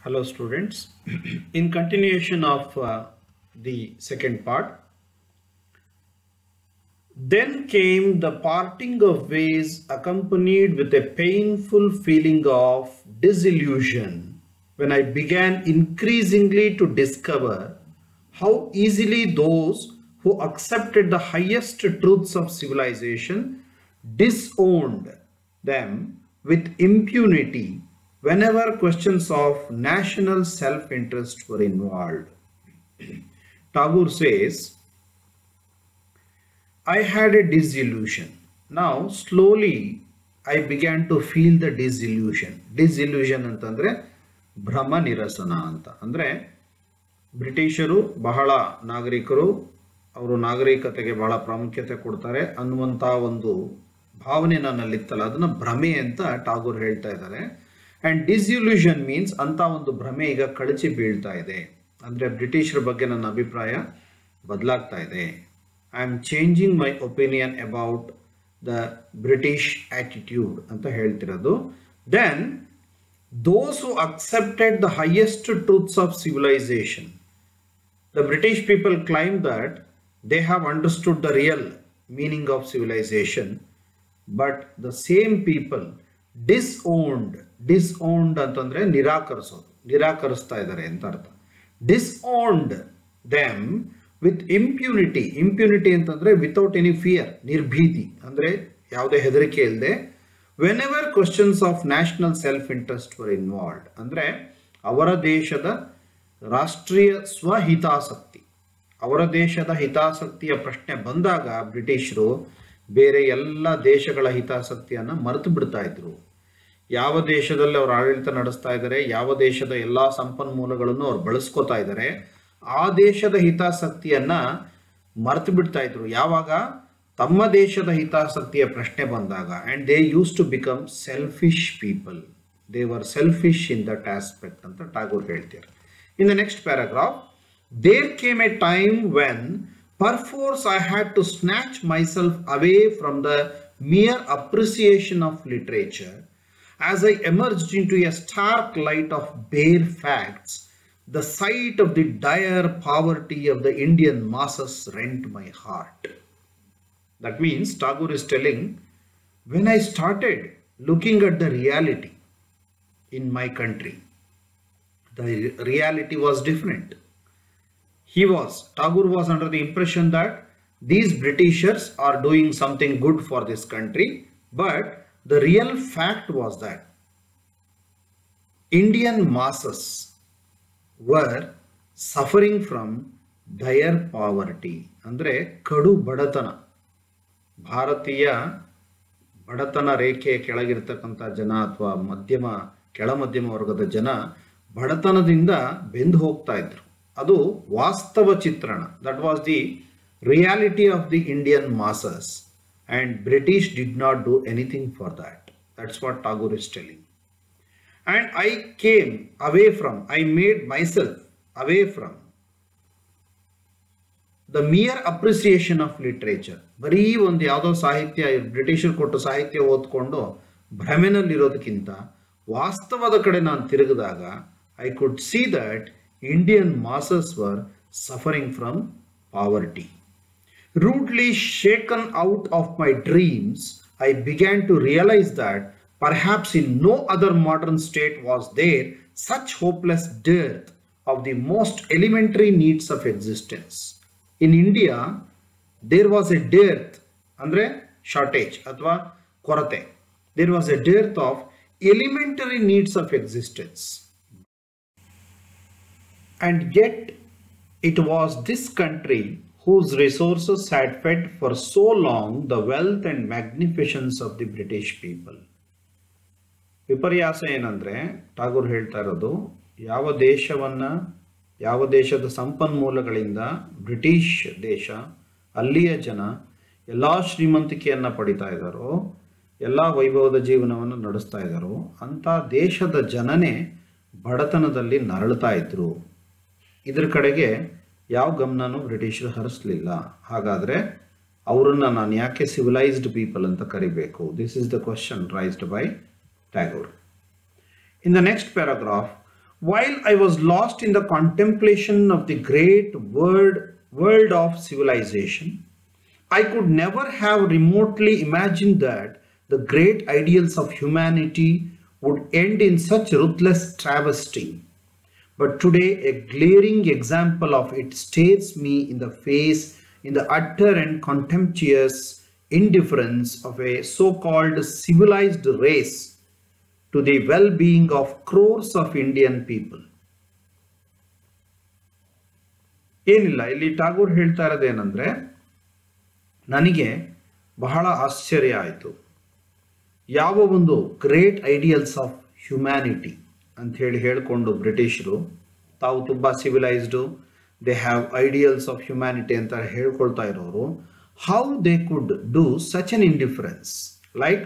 Hello students. In continuation of the second part, then came the parting of ways accompanied with a painful feeling of disillusion when I began increasingly to discover how easily those who accepted the highest truths of civilization disowned them with impunity whenever questions of national self-interest were involved. Tagore says, I had a disillusion. Now, slowly, I began to feel the disillusion. Disillusion ಅಂತಂದ್ರೆ ಭ್ರಮ ನಿರಸನ ಅಂತ. ಅಂದ್ರೆ ಬ್ರಿಟಿಷರು ಬಹಳ ನಾಗರಿಕರು ಅವರು ನಾಗರಿಕತೆಗೆ ಬಹಳ ಪ್ರಾಮುಖ್ಯತೆ ಕೊಡ್ತಾರೆ ಅನ್ನುವಂತ ಒಂದು ಭಾವನೆ ನನ್ನಲ್ಲಿತ್ತಲ್ಲ, ಅದನ್ನ ಭ್ರಮೆ ಅಂತ ಟಾಗೋರ್ ಹೇಳ್ತಾ ಇದ್ದಾರೆ. ಅಂಡ್ ಡಿಸ್ಇಲ್ಯೂಷನ್ ಮೀನ್ಸ್ ಅಂತ ಒಂದು ಭ್ರಮೆ ಈಗ ಕಳಚಿ ಬೀಳ್ತಾ ಇದೆ. ಅಂದ್ರೆ ಬ್ರಿಟಿಷರ ಬಗ್ಗೆ ನನ್ನ ಅಭಿಪ್ರಾಯ ಬದಲಾಗ್ತಾ ಇದೆ. I am changing my opinion about the British attitude ಅಂತ ಹೇಳ್ತಿರೋದು. Then those who accepted the highest truths of civilization, the British people claim that they have understood the real meaning of civilization, but the same people disowned ಅಂತಂದ್ರೆ ನಿರಾಕರಿಸೋದು, ನಿರಾಕರಿಸ್ತಾ ಇದ್ದಾರೆ ಅಂತ ಅರ್ಥ. disowned them with impunity. impunity ಅಂತಂದ್ರೆ without any fear, ನಿರ್ಭೀತಿ ಅಂದ್ರೆ ಯಾವುದೇ ಹೆದರಿಕೆ ಇಲ್ಲದೆ. Whenever questions of national self interest var involved ಅಂದ್ರೆ ಅವರ ದೇಶದ ರಾಷ್ಟ್ರೀಯ ಸ್ವಹಿತಾಸಕ್ತಿ, ಅವರ ದೇಶದ ಹಿತಾಸಕ್ತಿಯ ಪ್ರಶ್ನೆ ಬಂದಾಗ ಬ್ರಿಟಿಷರು ಬೇರೆ ಎಲ್ಲ ದೇಶಗಳ ಹಿತಾಸಕ್ತಿಯನ್ನ ಮರೆತು ಬಿಡ್ತಾ ಇದ್ರು. ಯಾವ ದೇಶದಲ್ಲಿ ಅವರು ಆಡಳಿತ ನಡೆಸ್ತಾ ಇದ್ದಾರೆ, ಯಾವ ದೇಶದ ಎಲ್ಲಾ ಸಂಪನ್ಮೂಲಗಳನ್ನು ಅವ್ರು ಬಳಸ್ಕೋತಾ ಇದ್ದಾರೆ, ಆ ದೇಶದ ಹಿತಾಸಕ್ತಿಯನ್ನ ಮರೆತು ಬಿಡ್ತಾ ಇದ್ರು ಯಾವಾಗ ತಮ್ಮ ದೇಶದ ಹಿತಾಸಕ್ತಿಯ ಪ್ರಶ್ನೆ ಬಂದಾಗ. And they use to become selfish people, they were selfish in that aspect ಅಂತ ಟಾಗೋರ್ ಹೇಳ್ತಾರೆ. In the next paragraph, there came a time when perforce I had to snatch myself away from the mere appreciation of literature as I emerged into a stark light of bare facts. The sight of the dire poverty of the Indian masses rent my heart. That means Tagore is telling, when I started looking at the reality in my country, the reality was different. Tagore was under the impression that these Britishers are doing something good for this country, but the real fact was that Indian masses were suffering from dire poverty. ಅಂದ್ರೆ ಕಡು ಬಡತನ, ಭಾರತೀಯ ಬಡತನ ರೇಖೆ ಕೆಳಗಿರ್ತಕ್ಕಂಥ ಜನ ಅಥವಾ ಕೆಳ ಮಧ್ಯಮ ವರ್ಗದ ಜನ ಬಡತನದಿಂದ ಬೆಂದು ಹೋಗ್ತಾ ಇದ್ರು. ಅದು ವಾಸ್ತವ ಚಿತ್ರಣ. That was the reality of the Indian masses and British did not do anything for that. That's what Tagore is telling. And I came away from, I made myself away from the mere appreciation of literature. ಬರೀ ಒಂದು ಯಾವುದೋ ಸಾಹಿತ್ಯ, ಬ್ರಿಟಿಷರು ಕೊಟ್ಟು ಸಾಹಿತ್ಯ ಓದ್ಕೊಂಡು ಭ್ರಮೆನಲ್ಲಿರೋದಕ್ಕಿಂತ ವಾಸ್ತವದ ಕಡೆ ನಾನು ತಿರುಗಿದಾಗ I could see that Indian masses were suffering from poverty. Rudely shaken out of my dreams, I began to realize that perhaps in no other modern state was there such hopeless dearth of the most elementary needs of existence. In India, there was a dearth, andre shortage athwa korate. There was a dearth of elementary needs of existence. And yet, it was this country whose resources had fed for so long the wealth and magnificence of the British people. ವಿಪರ್ಯಾಸ ಏನಂದ್ರೆ ಟಾಗೋರ್ ಹೇಳ್ತಾ ಇರೋದು, ಯಾವ ದೇಶದ ಸಂಪನ್ಮೂಲಗಳಿಂದ British ದೇಶ, ಅಲ್ಲಿಯ ಜನ ಎಲ್ಲಾ ಶ್ರೀಮಂತಿಕೆಯನ್ನ ಪಡಿತಾ ಇದ್ದಾರೋ, ಎಲ್ಲಾ ವೈಭವದ ಜೀವನವನ್ನು ನಡೆಸ್ತಾ ಇದ್ದಾರೋ ಅಂತ ದೇಶದ ಜನನೇ ಬಡತನದಲ್ಲಿ ನರಳ್ತಾ ಇದ್ರು. ಇದ್ರ ಕಡೆಗೆ ಯಾವ ಗಮನನೂ ಬ್ರಿಟಿಷರು ಹರಿಸಲಿಲ್ಲ. ಹಾಗಾದ್ರೆ ಅವರನ್ನ ನಾನು ಯಾಕೆ ಸಿವಿಲೈಸ್ಡ್ ಪೀಪಲ್ ಅಂತ ಕರಿಬೇಕು? This is the question raised by Tagore. In the next paragraph, While I was lost in the contemplation of the great world of civilization, I could never have remotely imagined that the great ideals of humanity would end in such ruthless travesty. But today, a glaring example of it stares me in the face in the utter and contemptuous indifference of a so-called civilized race to the well-being of crores of Indian people. ಏನಿಲ್ಲ, ಇಲ್ಲಿ ಟಾಗೋರ್ ಹೇಳ್ತಾ ಇರೋದೇನೆಂದ್ರೆ, ನನಗೆ ಬಹಳ ಆಶ್ಚರ್ಯ ಆಯಿತು. ಯಾವ ಒಂದು great ideals of humanity ಅಂತ ಹೇಳಿಕೊಂಡು ಬ್ರಿಟಿಷರು ತಾವು ತುಂಬ civilised, they have ideals of humanity ಅಂತ ಹೇಳ್ಕೊಳ್ತಾ ಇರೋರು, how they could do such an indifference, like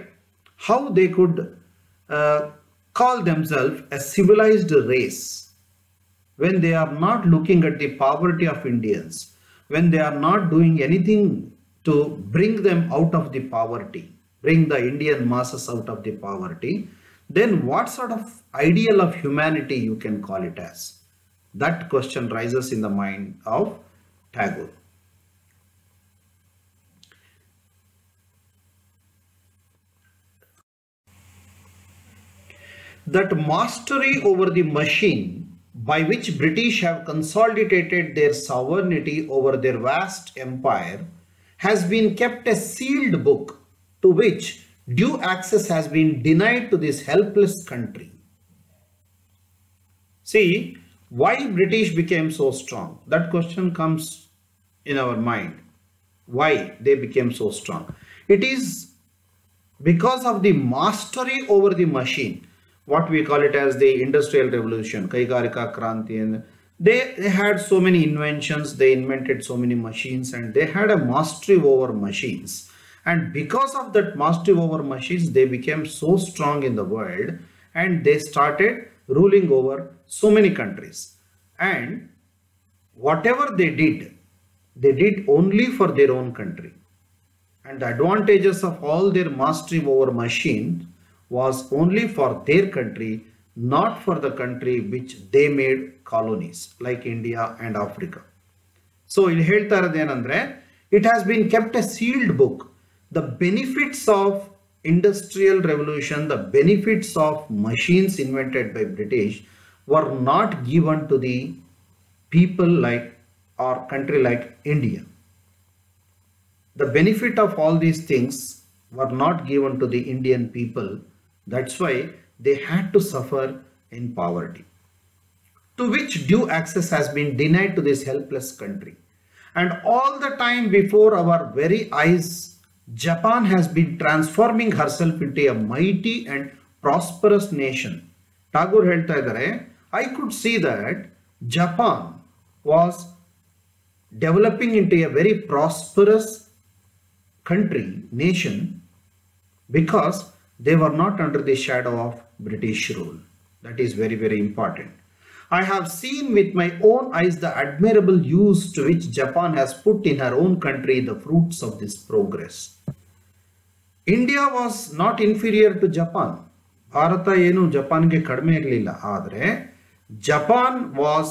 how they could call themselves a civilized race when they are not looking at the poverty of Indians, when they are not doing anything to bring them out of the poverty, bring the Indian masses out of the poverty, then what sort of ideal of humanity you can call it as? That question rises in the mind of Tagore. That mastery over the machine by which British have consolidated their sovereignty over their vast empire has been kept a sealed book to which due access has been denied to this helpless country. See, why British became so strong? That question comes in our mind. Why they became so strong? It is because of the mastery over the machine. What we call it as the industrial revolution, Kaigarika Kranti, and they had so many inventions, they invented so many machines, and they had a mastery over machines. And because of that mastery over machines, they became so strong in the world, and they started ruling over so many countries. And whatever they did only for their own country. And the advantages of all their mastery over machines was only for their country, not for the country which they made colonies like India and Africa. So ಇಲ್ಲಿ ಹೇಳ್ತಾ ಇರೋದೇನೆಂದ್ರೆ, it has been kept a sealed book. The benefits of industrial revolution, the benefits of machines invented by British were not given to the people like our country like India. The benefit of all these things were not given to the Indian people. That's why they had to suffer in poverty, to which due access has been denied to this helpless country. And all the time before our very eyes, Japan has been transforming herself into a mighty and prosperous nation. Tagore ಹೇಳ್ತಾ ಇದ್ದಾರೆ, I could see that Japan was developing into a very prosperous country, nation, because they were not under the shadow of British rule. That is very, very important. I have seen with my own eyes the admirable use to which Japan has put in her own country the fruits of this progress. India was not inferior to Japan. Bharat ಏನು ಜಪಾನ್ಗೆ ಕಡಿಮೆ ಇರಲಿಲ್ಲ, ಆದರೆ Japan was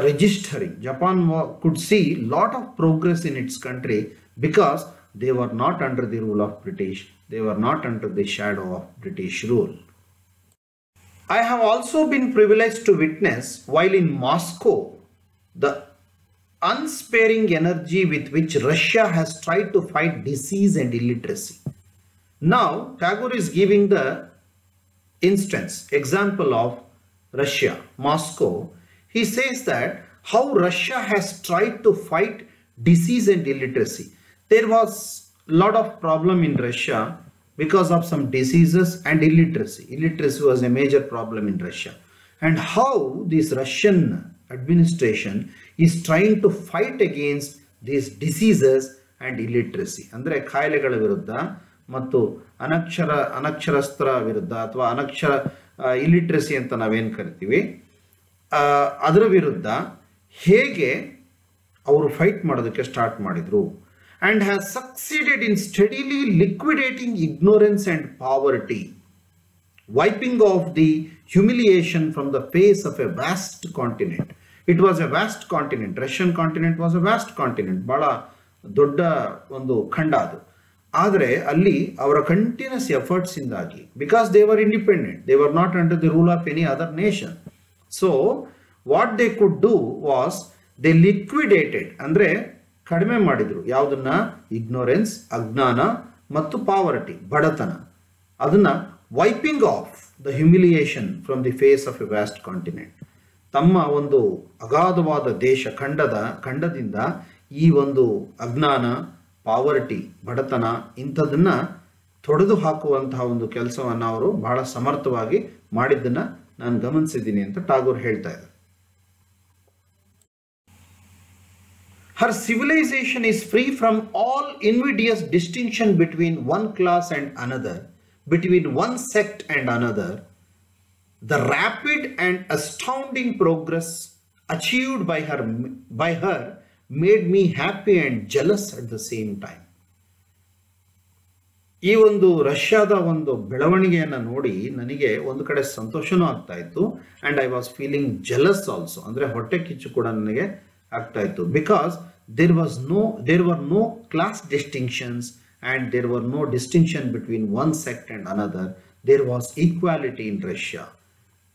registering. Japan could see lot of progress in its country because they were not under the rule of British. They were not under the shadow of British rule. I have also been privileged to witness, while in Moscow, the unsparing energy with which Russia has tried to fight disease and illiteracy. Now, Tagore is giving the example of Russia, Moscow. He says that how Russia has tried to fight disease and illiteracy. There was lot of problem in Russia because of some diseases and illiteracy. Illiteracy was a major problem in Russia. And how this Russian administration is trying to fight against these diseases and illiteracy. ಅಂದರೆ ಕಾಯಿಲೆಗಳ ವಿರುದ್ಧ ಮತ್ತು ಅನಕ್ಷರಸ್ಥರ ವಿರುದ್ಧ ಅಥವಾ illiteracy ಅಂತ ನಾವೇನು ಕರಿತೀವಿ, ಅದರ ವಿರುದ್ಧ ಹೇಗೆ ಅವರು ಫೈಟ್ ಮಾಡೋದಕ್ಕೆ ಸ್ಟಾರ್ಟ್ ಮಾಡಿದ್ರು, and has succeeded in steadily liquidating ignorance and poverty. wiping off the humiliation from the face of a vast continent. It was a vast continent. Russian continent was a vast continent. ಬಹಳ ದೊಡ್ಡ ಒಂದು ಖಂಡ ಅದು. ಆದರೆ ಅಲ್ಲಿ ಅವರ continuous efforts ಇಂದಾಗಿ, because they were independent, they were not under the rule of any other nation. So what they could do was they ಲಿಕ್ವಿಡೇಟೆಡ್, ಅಂದ್ರೆ ಕಡಿಮೆ ಮಾಡಿದ್ರು ಯಾವುದನ್ನ, ಇಗ್ನೋರೆನ್ಸ್, ಅಜ್ಞಾನ ಮತ್ತು ಪಾವರ್ಟಿ, ಬಡತನ. ಅದನ್ನ wiping off the humiliation from the face of a vast continent. ತಮ್ಮ ಒಂದು ಅಗಾಧವಾದ ದೇಶ ಖಂಡದಿಂದ ಈ ಒಂದು ಅಜ್ಞಾನ, ಪಾವರ್ಟಿ, ಬಡತನ ಇಂಥದನ್ನ ತೊಡೆದು ಹಾಕುವಂತಹ ಒಂದು ಕೆಲಸವನ್ನು ಅವರು ಬಹಳ ಸಮರ್ಥವಾಗಿ ಮಾಡಿದ್ದನ್ನ ನಾನು ಗಮನಿಸಿದ್ದೀನಿ ಅಂತ ಟಾಗೋರ್ ಹೇಳ್ತಾ ಇದ್ದಾರೆ. Her civilization is free from all invidious distinction between one class and another, between one sect and another. The rapid and astounding progress achieved by her made me happy and jealous at the same time. ಈ ಒಂದು ರಷ್ಯಾದ ಒಂದು ಬೆಳವಣಿಗೆಯನ್ನು ನೋಡಿ ನನಗೆ ಒಂದು ಕಡೆ ಸಂತೋಷನೂ ಆಗ್ತಾ ಇತ್ತು, and I was feeling jealous also, ಅಂದ್ರೆ ಹೊಟ್ಟೆ ಕಿಚ್ಚು ಕೂಡ ನನಗೆ ಆಗ್ತಾ ಇತ್ತು. Because there were no class distinctions and there were no distinction between one sect and another. There was equality in Russia.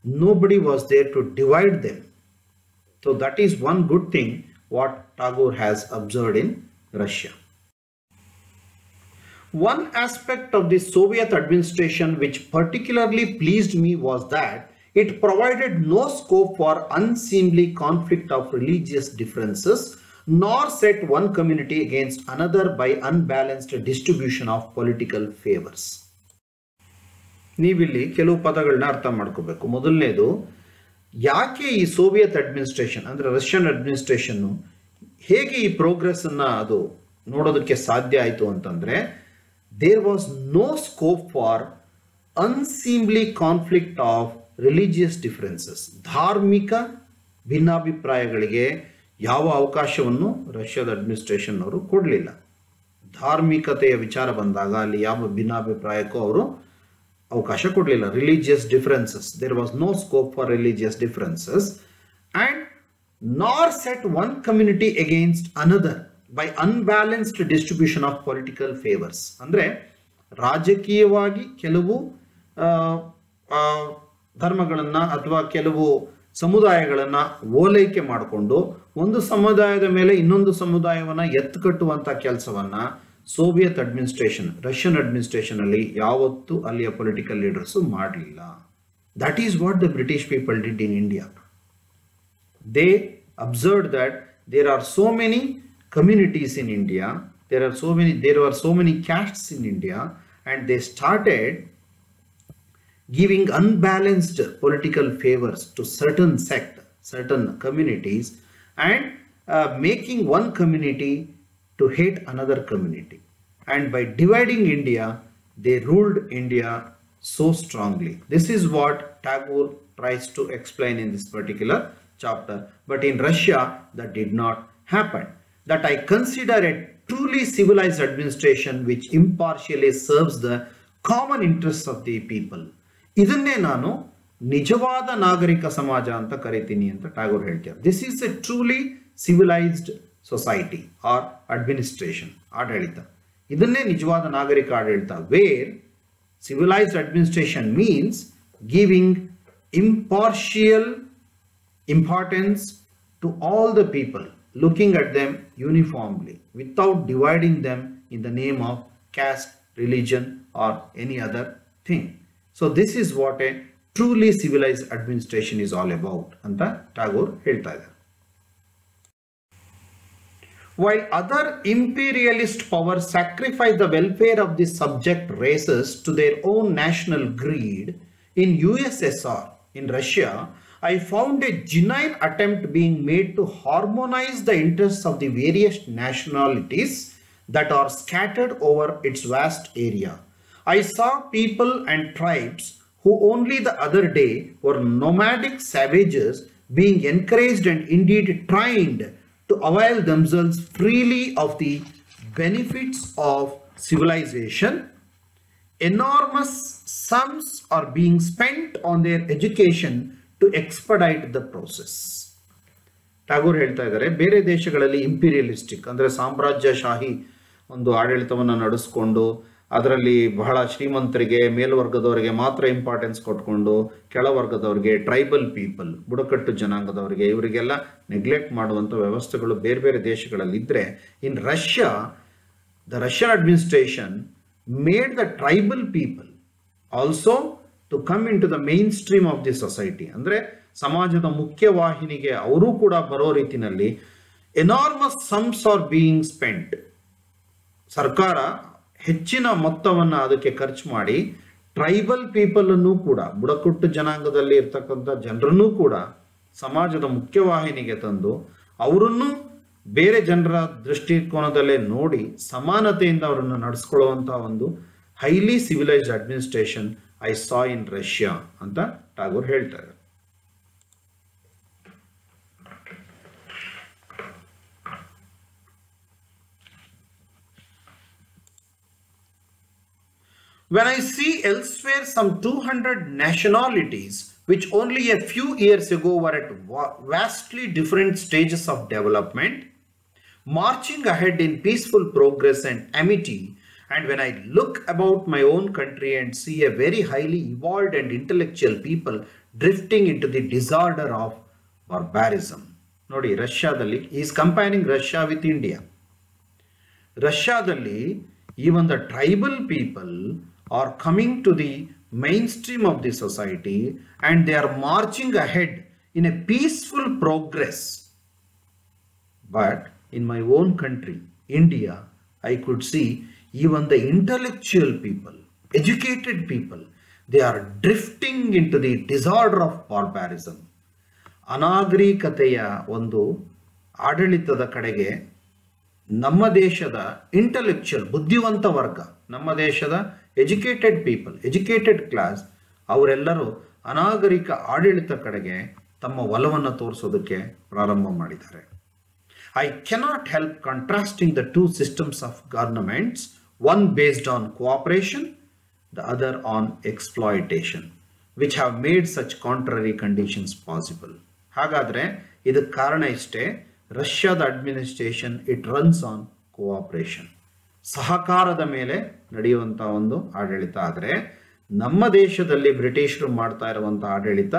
Nobody was there to divide them. So that is one good thing what Tagore has observed in Russia. One aspect of the Soviet administration which particularly pleased me was that it provided no scope for unseemly conflict of religious differences, nor set one community against another by unbalanced distribution of political favors. ನೀವಿಲ್ಲಿ ಕೆಲವು ಪದಗಳನ್ನ ಅರ್ಥ ಮಾಡ್ಕೋಬೇಕು. ಮೊದಲನೇದು, ಯಾಕೆ ಈ Soviet administration ಅಂದ್ರೆ Russian administration ಹೇಗೆ ಈ ಪ್ರೋಗ್ರೆಸ್ ಅನ್ನ ಅದು ನೋಡೋದಕ್ಕೆ ಸಾಧ್ಯ ಆಯಿತು ಅಂತಂದ್ರೆ, there was no scope for unseemly conflict of religious differences. ಧಾರ್ಮಿಕ ಭಿನ್ನಾಭಿಪ್ರಾಯಗಳಿಗೆ ಯಾವ ಅವಕಾಶವನ್ನು ರಷ್ಯಾದ ಅಡ್ಮಿನಿಸ್ಟ್ರೇಷನ್ ಅವರು ಕೊಡಲಿಲ್ಲ. ಧಾರ್ಮಿಕತೆಯ ವಿಚಾರ ಬಂದಾಗ ಅಲ್ಲಿ ಯಾವ ಭಿನ್ನಾಭಿಪ್ರಾಯಕ್ಕೂ ಅವರು ಅವಕಾಶ ಕೊಡಲಿಲ್ಲ. Religious differences, there was no scope for religious differences, and nor set one community against another by unbalanced distribution of political favours. ಅಂದ್ರೆ ರಾಜಕೀಯವಾಗಿ ಕೆಲವು ಧರ್ಮಗಳನ್ನ ಅಥವಾ ಕೆಲವು ಸಮುದಾಯಗಳನ್ನ ಓಲೈಕೆ ಮಾಡಿಕೊಂಡು ಒಂದು ಸಮುದಾಯದ ಮೇಲೆ ಇನ್ನೊಂದು ಸಮುದಾಯವನ್ನ ಎತ್ತುಕಟ್ಟುವಂತ ಕೆಲಸವನ್ನ ಸೋವಿಯತ್ ಅಡ್ಮಿನಿಸ್ಟ್ರೇಷನ್, ರಷ್ಯನ್ ಅಡ್ಮಿನಿಸ್ಟ್ರೇಷನ್ ಅಲ್ಲಿ ಯಾವತ್ತೂ ಅಲ್ಲಿಯ ಪೊಲಿಟಿಕಲ್ ಲೀಡರ್ಸ್ ಮಾಡಲಿಲ್ಲ. That is what the British people did in India. They observed that there are so many communities in India, there were so many castes in India, and they started giving unbalanced political favors to certain communities, and making one community to hate another community. And by dividing India, they ruled India so strongly. This is what Tagore tries to explain in this particular chapter. But in Russia, that did not happen. That I consider a truly civilized administration which impartially serves the common interests of the people. ಇದನ್ನೇ ನಾನು ನಿಜವಾದ ನಾಗರಿಕ ಸಮಾಜ ಅಂತ ಕರಿತೀನಿ ಅಂತ ಟ್ಯಾಗೋರ್ ಹೇಳ್ತಾರೆ. This is A truly civilised society R administration, ಆಡಳಿತ. ಇದನ್ನೇ ನಿಜವಾದ ನಾಗರಿಕ ಆಡಳಿತ, wear civilized administration means giving impartial importance to all the people, looking at them uniformly without dividing them in the name of caste, religion or any other thing. So this is what a truly civilized administration is all about anta Tagore ಹೇಳ್ತಾ ಇದ್ದಾರೆ. While other imperialist powers sacrifice the welfare of the subject races to their own national greed, in USSR, in Russia, I found a genuine attempt being made to harmonize the interests of the various nationalities that are scattered over its vast area. I saw people and tribes who only the other day were nomadic savages being encouraged and indeed trained to avail themselves freely of the benefits of civilization enormous sums are being spent on their education to expedite the process. Tagore ಹೇಳ್ತಾ ಇದ್ದಾರೆ, ಬೇರೆ ದೇಶಗಳಲ್ಲಿ ಇಂಪೀರಿಯಲಿಸ್ಟಿಕ್ ಅಂದರೆ ಸಾಮ್ರಾಜ್ಯಶಾಹಿ ಒಂದು ಆಡಳಿತವನ್ನು ನಡೆಸ್ಕೊಂಡು ಅದರಲ್ಲಿ ಬಹಳ ಶ್ರೀಮಂತರಿಗೆ ಮೇಲ್ವರ್ಗದವರಿಗೆ ಮಾತ್ರ ಇಂಪಾರ್ಟೆನ್ಸ್ ಕೊಟ್ಕೊಂಡು ಕೆಳವರ್ಗದವರಿಗೆ, ಟ್ರೈಬಲ್ ಪೀಪಲ್, ಬುಡಕಟ್ಟು ಜನಾಂಗದವರಿಗೆ ಇವರಿಗೆಲ್ಲ ನೆಗ್ಲೆಕ್ಟ್ ಮಾಡುವಂಥ ವ್ಯವಸ್ಥೆಗಳು ಬೇರೆ ಬೇರೆ ದೇಶಗಳಲ್ಲಿ ಇದ್ದರೆ, ಇನ್ Russia the Russian administration made the tribal people also to come into the mainstream of the society. ಅಂದರೆ ಸಮಾಜದ ಮುಖ್ಯವಾಹಿನಿಗೆ ಅವರು ಕೂಡ ಬರೋ ರೀತಿಯಲ್ಲಿ enormous sums are being spent. ಸರ್ಕಾರ ಹೆಚ್ಚಿನ ಮೊತ್ತವನ್ನು ಅದಕ್ಕೆ ಖರ್ಚು ಮಾಡಿ ಟ್ರೈಬಲ್ ಪೀಪಲ್ ಅನ್ನು ಕೂಡ, ಬುಡಕಟ್ಟು ಜನಾಂಗದಲ್ಲಿ ಇರ್ತಕ್ಕಂಥ ಜನರನ್ನು ಕೂಡ ಸಮಾಜದ ಮುಖ್ಯವಾಹಿನಿಗೆ ತಂದು ಅವರನ್ನು ಬೇರೆ ಜನರ ದೃಷ್ಟಿಕೋನದಲ್ಲೇ ನೋಡಿ ಸಮಾನತೆಯಿಂದ ಅವರನ್ನು ನಡೆಸ್ಕೊಳ್ಳುವಂತಹ ಒಂದು highly civilised administration I saw in Russia ಅಂತ ಟಾಗೋರ್ ಹೇಳ್ತಾರೆ. When I see elsewhere some 200 nationalities which only a few years ago were at vastly different stages of development, marching ahead in peaceful progress and amity, and when I look about my own country and see a very highly evolved and intellectual people drifting into the disorder of barbarism. ನೋಡಿ, ರಷ್ಯಾದಲ್ಲಿ he is comparing Russia with India. ರಷ್ಯಾದಲ್ಲಿ even the tribal people are coming to the mainstream of the society and they are marching ahead in a peaceful progress. But in my own country, India, I could see even the intellectual people, educated people, they are drifting into the disorder of barbarism. ಅನಾಗರಿಕತೆಯ ಒಂದು ಆಡಳಿತದ ಕಡೆಗೆ ನಮ್ಮ ದೇಶದ intellectual ಬುದ್ಧಿವಂತ ವರ್ಗ, ನಮ್ಮ ದೇಶದ educated people, educated class, ಅವರೆಲ್ಲರೂ ಅನಾಗರಿಕ ಆಡಳಿತ ಕಡೆಗೆ ತಮ್ಮ ಒಲವನ್ನು ತೋರಿಸೋದಕ್ಕೆ ಪ್ರಾರಂಭ ಮಾಡಿದ್ದಾರೆ. I cannot help contrasting the two systems of governments, one based on cooperation, the other on exploitation, which have made such contrary conditions possible. ಹಾಗಾದರೆ ಇದಕ್ಕೆ ಕಾರಣ ಇಷ್ಟೇ, ರಷ್ಯಾದ administration it runs on cooperation, ಸಹಕಾರದ ಮೇಲೆ ನಡೆಯುವಂಥ ಒಂದು ಆಡಳಿತ. ಆದರೆ ನಮ್ಮ ದೇಶದಲ್ಲಿ ಬ್ರಿಟಿಷರು ಮಾಡ್ತಾ ಇರುವಂಥ ಆಡಳಿತ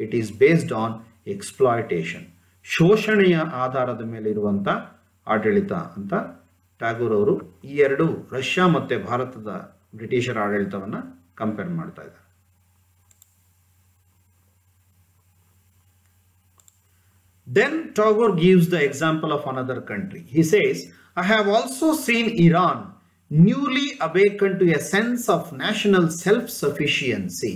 it is based on exploitation, ಶೋಷಣೆಯ ಆಧಾರದ ಮೇಲೆ ಇರುವಂಥ ಆಡಳಿತ ಅಂತ ಟ್ಯಾಗೋರ್ ಅವರು ಈ ಎರಡು ರಷ್ಯಾ ಮತ್ತು ಭಾರತದ ಬ್ರಿಟಿಷರ ಆಡಳಿತವನ್ನು ಕಂಪೇರ್ ಮಾಡ್ತಾ ಇದ್ದಾರೆ. Then Tagore gives the example of another country. He says, I have also seen Iran newly awakened to a sense of national self-sufficiency,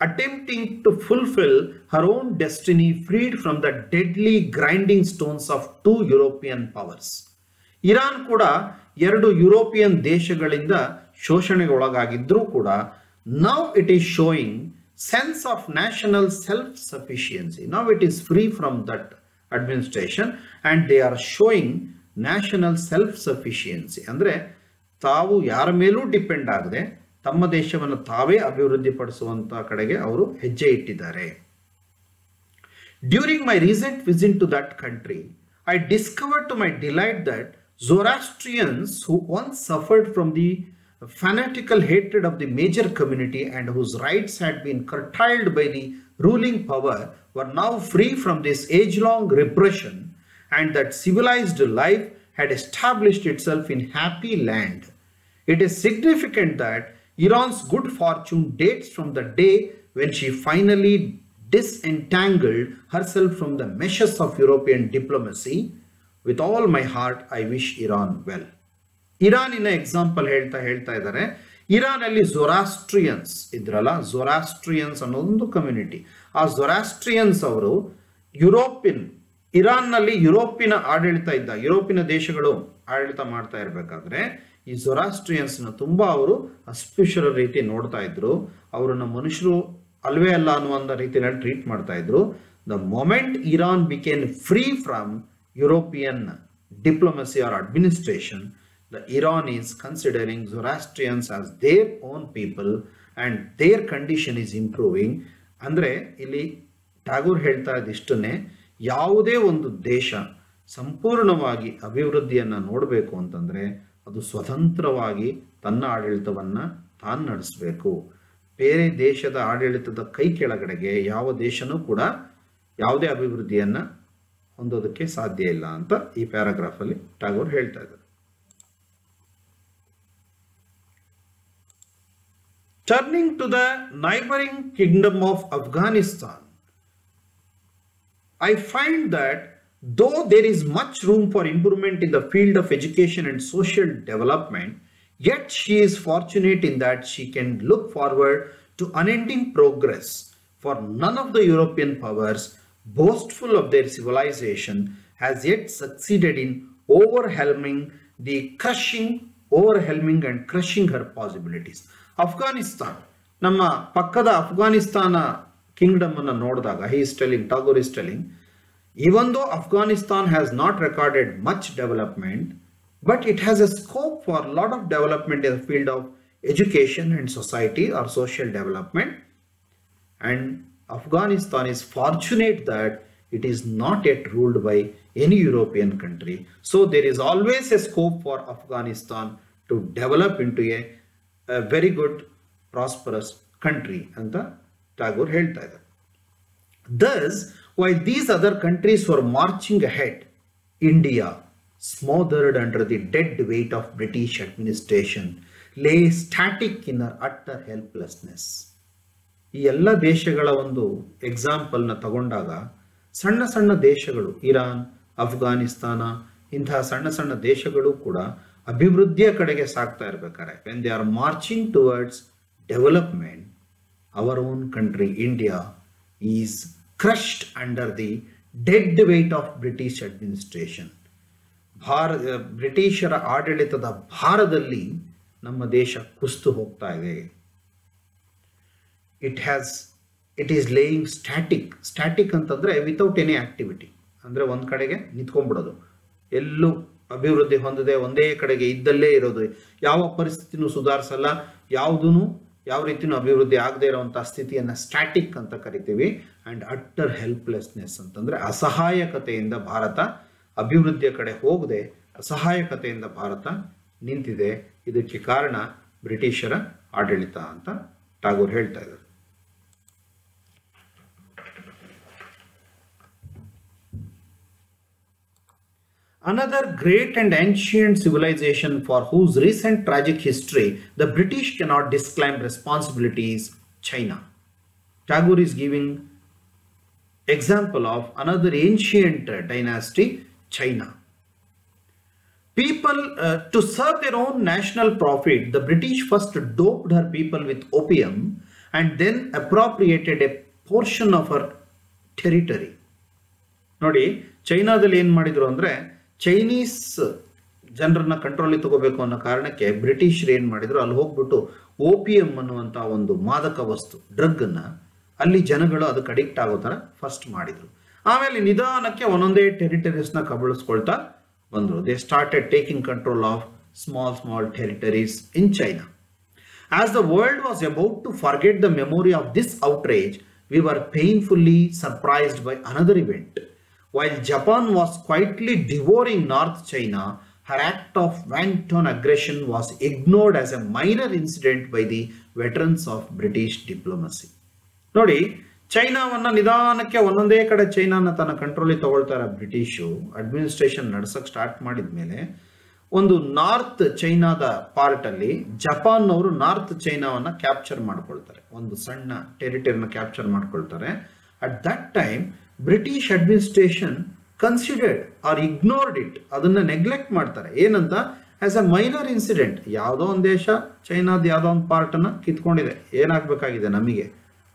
attempting to fulfill her own destiny freed from the deadly grinding stones of two European powers. Iran ಕೂಡ ಎರಡು European ದೇಶಗಳಿಂದ ಶೋಷಣೆಗೊಳಗಾಗಿದ್ರೂ ಕೂಡ now it is showing sense of national self-sufficiency. Now it is free from that administration and they are showing national self-sufficiency. ಅಂದರೆ ತಾವು ಯಾರ ಮೇಲೂ depend ಆಗದೆ ತಮ್ಮ ದೇಶವನ್ನು ತಾವೇ ಅಭಿವೃದ್ಧಿಪಡಿಸುವಂಥ ಕಡೆಗೆ ಅವರು ಹೆಜ್ಜೆ ಇಟ್ಟಿದ್ದಾರೆ. During my recent visit to that country, I discovered to my delight that Zoroastrians who once suffered from the fanatical hatred of the major community and whose rights had been curtailed by the ruling power were now free from this age-long repression, and that civilized life had established itself in happy land. It is significant that Iran's good fortune dates from the day when she finally disentangled herself from the meshes of European diplomacy. With all my heart, I wish Iran well. ಇರಾನಿನ example ಹೇಳ್ತಾ ಇದ್ದಾರೆ. ಇರಾನಲ್ಲಿ ಝೊರಾಸ್ಟ್ರಿಯನ್ಸ್ ಇದ್ರಲ್ಲ, ಝೊರಾಸ್ಟ್ರಿಯನ್ಸ್ ಅನ್ನೋದೊಂದು community. ಆ ಝೊರಾಸ್ಟ್ರಿಯನ್ಸ್ ಅವರು ಇರಾನ್ನಲ್ಲಿ ಯುರೋಪಿನ ಆಡಳಿತ ಇದ್ದ, ಯುರೋಪಿನ ದೇಶಗಳು ಆಡಳಿತ ಮಾಡ್ತಾ ಇರಬೇಕಾದ್ರೆ ಈ ಝೊರಾಸ್ಟ್ರಿಯನ್ಸ್ನ ತುಂಬ ಅವರು ಅಸ್ಪೃಶ್ಯರ ರೀತಿ ನೋಡ್ತಾ ಇದ್ರು, ಅವರನ್ನ ಮನುಷ್ಯರು ಅಲ್ವೇ ಅಲ್ಲ ಅನ್ನುವಂಥ ರೀತಿಯಲ್ಲಿ ಟ್ರೀಟ್ ಮಾಡ್ತಾ ಇದ್ರು. The moment Iran became free from European diplomacy or administration, The Iran is considering Zoroastrians as their own people and their condition is improving. ಅಂದರೆ ಇಲ್ಲಿ ಟ್ಯಾಗೋರ್ ಹೇಳ್ತಾ ಇದಿಷ್ಟನ್ನೇ, ಯಾವುದೇ ಒಂದು ದೇಶ ಸಂಪೂರ್ಣವಾಗಿ ಅಭಿವೃದ್ಧಿಯನ್ನು ನೋಡಬೇಕು ಅಂತಂದರೆ ಅದು ಸ್ವತಂತ್ರವಾಗಿ ತನ್ನ ಆಡಳಿತವನ್ನು ತಾನು ನಡೆಸಬೇಕು. ಬೇರೆ ದೇಶದ ಆಡಳಿತದ ಕೈ ಕೆಳಗಡೆಗೆ ಯಾವ ದೇಶನೂ ಕೂಡ ಯಾವುದೇ ಅಭಿವೃದ್ಧಿಯನ್ನು ಹೊಂದೋದಕ್ಕೆ ಸಾಧ್ಯ ಇಲ್ಲ ಅಂತ ಈ ಪ್ಯಾರಾಗ್ರಾಫಲ್ಲಿ ಟ್ಯಾಗೋರ್ ಹೇಳ್ತಾ ಇದ್ದಾರೆ. Turning to the neighboring kingdom of Afghanistan, I find that though there is much room for improvement in the field of education and social development, yet she is fortunate in that she can look forward to unending progress, for none of the European powers, boastful of their civilization, has yet succeeded in overwhelming and crushing her possibilities. Afghanistan, ನಮ್ಮ ಪಕ್ಕದ Afghanistan Kingdom ಅನ್ನು ನೋಡಿದಾಗ Tagore is telling, even though Afghanistan has not recorded much development, but it has a scope for a lot of development in the field of education and society or social development. And Afghanistan is fortunate that it is not yet ruled by any European country. So there is always a scope for Afghanistan to develop into a very good, prosperous country. And Tagore ಹೇಳ್ತಾ ಇದ್ದಾರೆ. Thus, while these other countries were marching ahead, India, smothered under the dead weight of British administration, lay static in her utter helplessness. ಈ ಎಲ್ಲ ದೇಶಗಳ ಒಂದು ಎಕ್ಸಾಂಪಲ್ನ ತಗೊಂಡಾಗ ಸಣ್ಣ ಸಣ್ಣ ದೇಶಗಳು, ಇರಾನ್, ಅಫ್ಘಾನಿಸ್ತಾನ, ಇಂತಹ ಸಣ್ಣ ಸಣ್ಣ ದೇಶಗಳು ಕೂಡ ಅಭಿವೃದ್ಧಿಯ ಕಡೆಗೆ ಸಾಗ್ತಾ ಇರ್ಬೇಕಾದ್ರೆ, when they are marching towards development, our own country India is crushed under the dead weight of British administration. ಬ್ರಿಟಿಷರ ಆಡಳಿತದ ಭಾರದಲ್ಲಿ ನಮ್ಮ ದೇಶ ಕುಸಿದು ಹೋಗ್ತಾ ಇದೆ. ಇಟ್ ಈಸ್ ಲೇಯಿಂಗ್ ಸ್ಟ್ಯಾಟಿಕ್ ಅಂತಂದ್ರೆ ವಿತೌಟ್ ಎನಿ ಆಕ್ಟಿವಿಟಿ, ಅಂದ್ರೆ ಒಂದ್ ಕಡೆಗೆ ನಿಂತ್ಕೊಂಡ್ಬಿಡೋದು, ಎಲ್ಲೂ ಅಭಿವೃದ್ಧಿ ಹೊಂದದೆ ಒಂದೇ ಕಡೆಗೆ ಇದ್ದಲ್ಲೇ ಇರೋದು, ಯಾವ ಪರಿಸ್ಥಿತಿನೂ ಸುಧಾರಿಸಲ್ಲ, ಯಾವ ರೀತಿನೂ ಅಭಿವೃದ್ಧಿ ಆಗದೆ ಇರುವಂತಹ ಸ್ಥಿತಿಯನ್ನ ಸ್ಟ್ಯಾಟಿಕ್ ಅಂತ ಕರಿತೀವಿ. ಅಂಡ್ ಅಟ್ಟರ್ ಹೆಲ್ಪ್ಲೆಸ್ನೆಸ್ ಅಂತಂದ್ರೆ ಅಸಹಾಯಕತೆಯಿಂದ ಭಾರತ ಅಭಿವೃದ್ಧಿಯ ಕಡೆ ಹೋಗದೆ ಅಸಹಾಯಕತೆಯಿಂದ ಭಾರತ ನಿಂತಿದೆ. ಇದಕ್ಕೆ ಕಾರಣ ಬ್ರಿಟಿಷರ ಆಡಳಿತ ಅಂತ ಟಾಗೋರ್ ಹೇಳ್ತಾ ಇದ್ದಾರೆ. Another great and ancient civilization for whose recent tragic history the British cannot disclaim responsibility is China. Tagore is giving example of another ancient dynasty, China. People, to serve their own national profit, the British first doped her people with opium and then appropriated a portion of her territory. ನೋಡಿ, ಚೈನಾದಲ್ಲಿ ಏನು ಮಾಡಿದ್ರು ಅಂದರೆ, Chinese ಜನರನ್ನ ಕಂಟ್ರೋಲಿಗೆ ತಗೋಬೇಕು ಅನ್ನೋ ಕಾರಣಕ್ಕೆ ಬ್ರಿಟಿಷರು ಏನು ಮಾಡಿದ್ರು, ಅಲ್ಲಿ ಹೋಗ್ಬಿಟ್ಟು ಓಪಿಯಂ ಅನ್ನುವಂಥ ಒಂದು ಮಾದಕ ವಸ್ತು, ಡ್ರಗ್ಗನ್ನು ಅಲ್ಲಿ ಜನಗಳು ಅದಕ್ಕೆ ಅಡಿಕ್ಟ್ ಆಗೋ ಥರ ಫಸ್ಟ್ ಮಾಡಿದರು. ಆಮೇಲೆ ನಿಧಾನಕ್ಕೆ ಒಂದೊಂದೇ ಟೆರಿಟರೀಸ್ನ ಕಬಳಿಸ್ಕೊಳ್ತಾ ಬಂದರು. They started taking control of small territories in China. As the world was about to forget the memory of this outrage, we were painfully surprised by another event. While Japan was quietly devouring North China, her act of wanton aggression was ignored as a minor incident by the veterans of British diplomacy. ನೋಡಿ, ಚೈನಾವನ್ನ ನಿಧಾನಕ್ಕೆ ಒಂದೊಂದೇ ಕಡೆ ಚೈನಾನ ತನ್ನ ಕಂಟ್ರೋಲಿಗೆ ತಗೊಳ್ತಾರೆ ಬ್ರಿಟಿಷು. Administration ನಡ್ಸಕ್ start ಮಾಡಿದ್ಮೇಲೆ ಒಂದು north ಚೈನಾದ part ಅಲ್ಲಿ ಜಪಾನ್ ಅವರು ನಾರ್ತ್ ಚೈನಾವನ್ನ ಕ್ಯಾಪ್ಚರ್ ಮಾಡ್ಕೊಳ್ತಾರೆ, ಒಂದು ಸಣ್ಣ ಟೆರಿಟರಿನ ಕ್ಯಾಪ್ಚರ್ ಮಾಡ್ಕೊಳ್ತಾರೆ. At that time British administration considered or ignored it, ಅದನ್ನ ನೆಗ್ಲೆಕ್ಟ್ ಮಾಡ್ತಾರೆ. ಏನಂತ? As a minor incident. ಯಾವುದೋ ಒಂದು ದೇಶ ಚೈನಾದ ಯಾವುದೋ ಒಂದು ಪಾರ್ಟ್ ಅನ್ನ ಕಿತ್ಕೊಂಡಿದೆ, ಏನಾಗಬೇಕಾಗಿದೆ ನಮಗೆ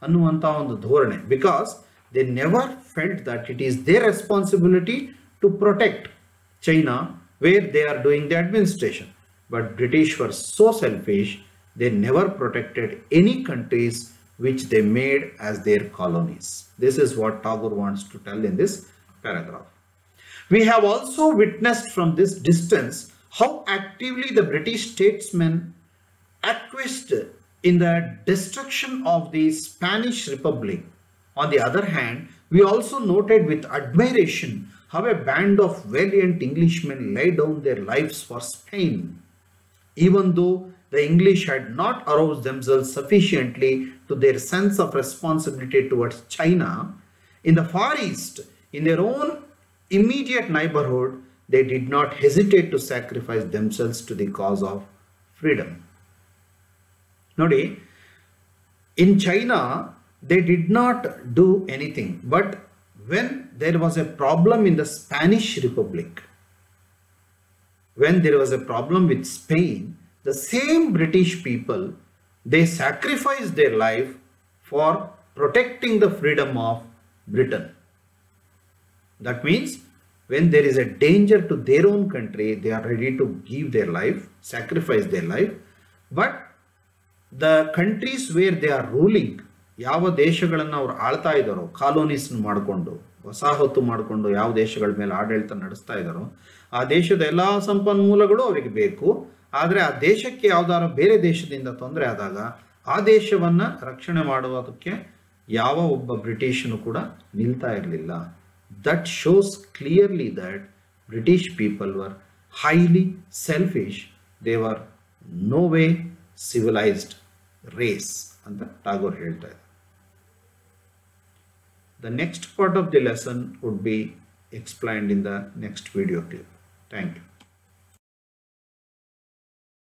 ಅನ್ನುವಂಥ ಒಂದು ಧೋರಣೆ. Because they never felt that it is their responsibility to protect China where they are doing the administration. But British were so selfish, they never protected any countries which they made as their colonies. This is what Tagore wants to tell in this paragraph. We have also witnessed from this distance how actively the British statesmen acquiesced in the destruction of the Spanish Republic. On the other hand, we also noted with admiration how a band of valiant Englishmen laid down their lives for Spain, even though the English had not aroused themselves sufficiently to their sense of responsibility towards China. In the Far East, in their own immediate neighborhood, they did not hesitate to sacrifice themselves to the cause of freedom. ನೋಡಿ, in China, they did not do anything. But when there was a problem in the Spanish Republic, when there was a problem with Spain, the same British people, they sacrificed their life for protecting the freedom of Britain. That means when there is a danger to their own country, they are ready to give their life, sacrifice their life. But the countries where they are ruling, ಯಾವ ದೇಶಗಳನ್ನು ಅವರು ಆಳ್ತಾ ಇದ್ದಾರೋ, colonies ಮಾಡಿಕೊಂಡು, ವಸಾಹತು ಮಾಡಿಕೊಂಡು ಯಾವ ದೇಶಗಳ ಮೇಲೆ ಆಡಳಿತ ನಡೆಸ್ತಾ ಇದ್ದಾರೋ, ಆ ದೇಶದ ಎಲ್ಲ ಸಂಪನ್ಮೂಲಗಳು ಅವರಿಗೆ ಬೇಕು. ಆದರೆ ಆ ದೇಶಕ್ಕೆ ಯಾವ್ದಾದ್ರು ಬೇರೆ ದೇಶದಿಂದ ತೊಂದರೆ ಆದಾಗ ಆ ದೇಶವನ್ನು ರಕ್ಷಣೆ ಮಾಡುವುದಕ್ಕೆ ಯಾವ ಒಬ್ಬ ಬ್ರಿಟಿಷನು ಕೂಡ ನಿಲ್ತಾ ಇರಲಿಲ್ಲ. That shows clearly that British people were highly selfish. They were no way civilized race ಅಂತ ಟಾಗೋರ್ ಹೇಳ್ತಾ ಇದ್ದಾರೆ. The next part of the lesson would be explained in the next video clip. Thank you.